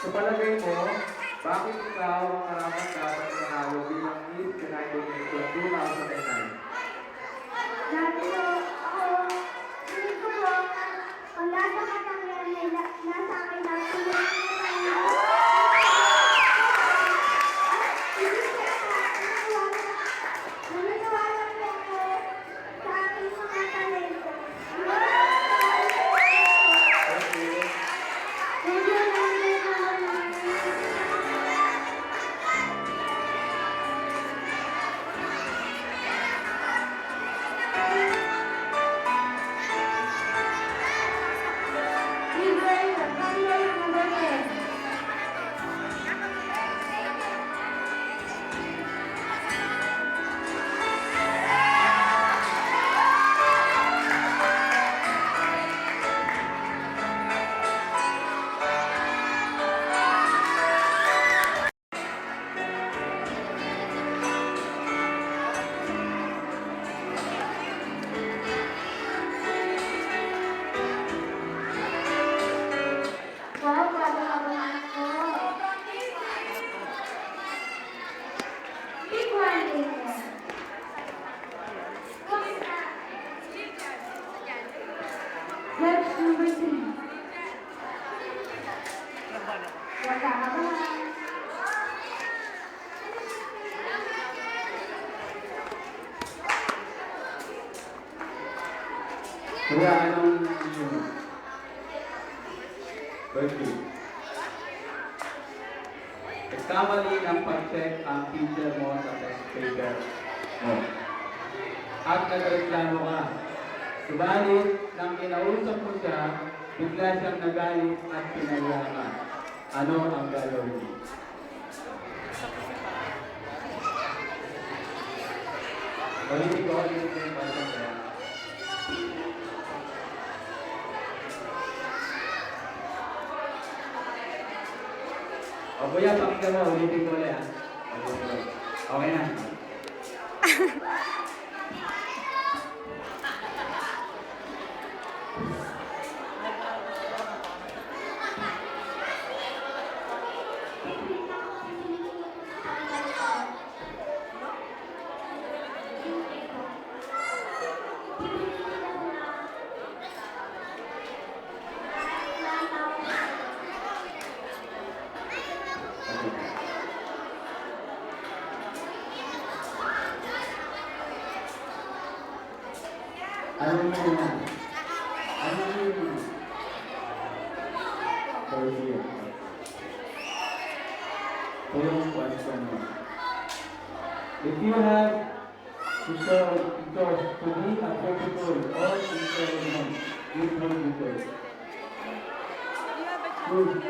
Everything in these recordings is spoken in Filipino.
Sa palagay mo, bakit ikaw ang karapat dapat manalo bilang Miss United Nations 2009? Dati po, ako, hindi ko po, ang lahat ng katangian ay nasa akin lang. Naniniwala po ako sa aking mga talento. Okay. Medyo naniniwala naman. Wow, grabe ka ba ako? Big one later. Next, number 3. Wala ka ba? Kuya, anong issue mo? Birthday. Nagkamali ng pag-check ang teacher mo sa test paper mo. At nagreklamo ka. Subalit, nang kinausap mo siya, bigla siyang nagalit at pinaya ka. Ano ang gagawin mo? Ulitin ko yung question kaya. O kuya, pakinggan mo, ulitin ko ulit ha. Okay na. Ano mo na? Ano mo na? Sorry. Ito yung question mo. If you have to show to be a beautiful or intelligent, which will you choose? Good.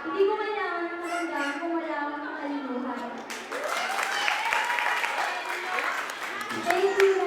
Hindi ko kailangan ng maganda kung wala akong kakalimutan. Thank you.